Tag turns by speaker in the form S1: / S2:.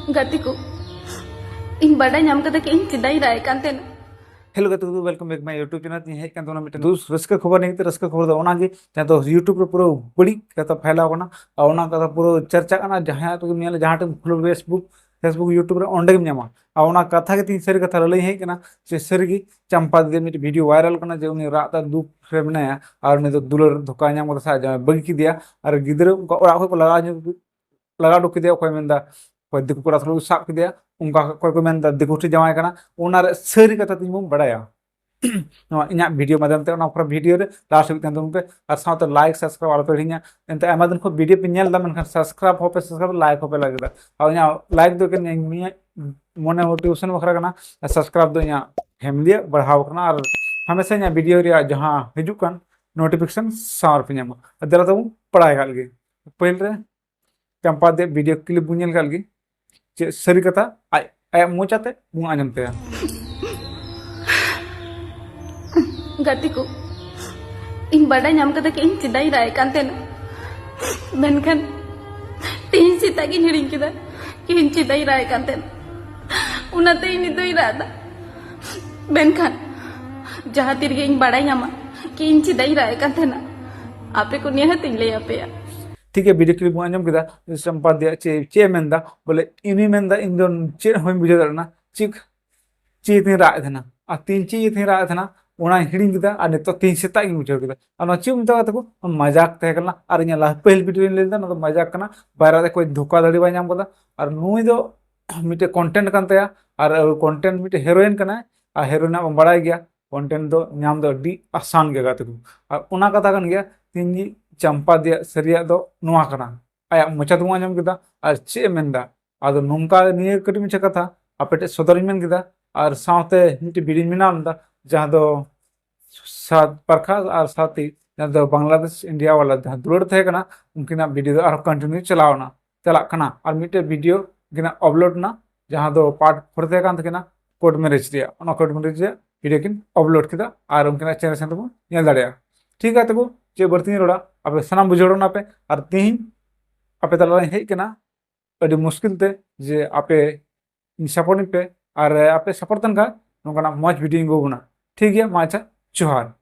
S1: गति को इन बड़ा नाम कदा कि इन चिदाई राय कांते ना
S2: हेलो गाते को welcome back my YouTube channel ती हेज कान मिट्टे दूस रस्का खबर नहीं रस्का खबर दो ओना गे जहां तो यूट्यूब रे पूरा बड़ी कथा फैलाव कना और ओना कथा पूरा चर्चा कना जहां तो नेल जहां टे फॉलो फेसबुक यूट्यूब रे ओंडे गेम न्यामा और ओना कथा के तीन सरी कथा लई हेज कना से सरगी चंपा दे मिट वीडियो वायरल कना जे उनी रात दुप रे मनाया और उनी तो दुलर धोका न्याम सा बगी की दिया और गिदरे उनका ओरा को लगा डुक दिया कोई मेंदा कोई दिकु कोड़ा थलो साब की दिया उनका कोई को मेंदा दिकु ठी जमाय कना ओना रे सरी कथा तीन मु बड़ाया ᱤᱧᱟᱹᱜ ᱵᱷᱤᱰᱤᱭᱳ ᱢᱟध्यᱢ ᱛᱮ ᱚᱱᱟ ᱯᱩᱨᱟᱹ ᱵᱷᱤᱰᱤᱭᱳ ᱨᱮ ᱞᱟᱥᱴ ᱦᱟᱹᱵᱤᱡ ᱛᱟᱦᱮᱱ ᱛᱟᱵᱚᱱ ᱯᱮ ᱟᱨ ᱥᱟᱶᱛᱮ ᱞᱟᱭᱤᱠ ᱥᱟᱵᱥᱠᱨᱟइब ᱟᱞᱚᱯᱮ ᱦᱤᱲᱤᱧᱟ ᱮᱱᱛᱮ ᱟᱭᱢᱟ ᱫᱤᱱ ᱠᱷᱚᱱ ᱵᱷᱤᱰᱤᱭᱳ ᱯᱮ ᱧᱮᱞ ᱮᱫᱟ ᱢᱮᱱᱠᱷᱟन ᱥᱟᱵᱥᱠᱨᱟइब ᱦᱚᱸᱯᱮ ᱥᱟᱵᱥᱠᱨᱟइब ᱞᱟᱭᱤᱠ ᱦᱚᱸᱯᱮ ᱞᱟᱭᱤᱠ ᱮᱫᱟ ᱟᱨ ᱤᱧᱟᱹᱜ ᱞᱟᱭᱤᱠ ᱫᱚ ᱤᱧᱟᱹᱜ ᱢᱚᱱᱮ ᱢᱳᱴᱤভᱮᱥᱚᱱ ᱵᱟᱠᱷᱨᱟ ᱠᱟᱱᱟ ᱟᱨ ᱥᱟᱵᱥᱠᱨᱟइब ᱫᱚ ᱤᱧᱟᱹᱜ ᱯᱷᱮᱢᱤᱞᱤ ᱵᱟᱲᱦᱟᱣ ᱠᱟᱱᱟ ᱟᱨ ᱦᱟᱢᱮᱥᱟ ᱤᱧᱟᱹᱜ ᱵᱷᱤᱰᱤᱭᱳ ᱨᱮᱭᱟᱜ ᱡᱟᱦᱟᱸ ᱦᱤᱡᱩᱜ ᱠᱟᱱ ᱱᱳᱴᱤफिकेशन ᱥᱟᱶ ᱨᱮᱯᱮ ᱧᱟᱢᱟ ᱫᱮᱞᱟ ᱛᱟᱵᱚᱱ पढ़ाई ᱠᱟᱜ ᱞᱮᱜᱮ ᱯᱟᱹᱦᱤᱞ ᱨᱮ ᱪᱟᱢᱯᱟ ᱫᱮ ᱵᱷᱤᱰᱤᱭᱳ ᱠᱞᱤᱯ ᱵᱚᱱ ᱧᱮᱞ ᱠᱟᱜ ᱞᱮᱜᱮ ᱪᱮᱫ ᱥᱟᱹᱨᱤ ᱠᱟᱛᱷᱟ ᱟᱭᱟᱜ ᱢᱚᱪᱟᱛᱮ ᱵᱚᱱ ᱟᱸᱡᱚᱢ ᱛᱟᱭᱟ
S1: गति को इन बड़ा नाम कदा कि इन चिदाई राय कांते ना मेनखान तीन सीता की हिड़िंग किदा कि इन चिदाई राय कांते ना उनाते इन दोई रादा मेनखान जहां तिरगे इन बड़ा नामा कि इन चिदाई राय कांते ना आपे को निहत इन ले आपे या
S2: ठीक है वीडियो क्लिप आंजम किदा चंपा दिया चे मेंदा बोले इनी मेंदा इन दो चे होय बुझे दरना चिक चे तीन राय थना आ तीन चे तीन राय थना ओना हिड़िंग किदा आ नितो तीन सेता गिन बुझे किदा आ चे उमता तको मजाक तहे कना आर इना ला पहल वीडियो लेदा न मजाक कना बायरा दे कोई धोखा धड़ी बाय नाम कदा और नुई दो मिटे कंटेंट कान तया और कंटेंट मिटे हेरोइन कना आ हेरोइन ना बड़ाय गया कंटेंट दो नाम दो डी आसान के गाते को और ओना कथा कन गया तीन जी चंपा दिया सरिया दो नुआ कना आया मोचा दो आंजम किदा और चे मेंदा आदो नुंका निये कटी मिचे कथा आपेटे सदरिन मेन किदा और साथे मिटे वीडियो मिनामदा जहां दो सात परखा और साथी जहां दो बांग्लादेश इंडिया वाला जहां दुलड़ थे कना उनकिना वीडियो दो और कंटिन्यू चलावना चला कना और मिटे वीडियो किना अपलोड ना जहां दो पार्ट फरते कान तकिना कोड मैरिज रिया ओना कोड मैरिज रिया वीडियो किन अपलोड किदा और उनकिना चैनल से तबो नेल दाड़िया ठीक है तबो चे बर्ती रोड़ा अब सनाम बुझोड़ना पे और तीन आपे तला हेज कना अड़ी मुश्किल ते जे आपे सपोर्ट पे और आपे सपोर्ट तन का नोकना मौज वीडियो गोबना ठीक है माचा जोहार।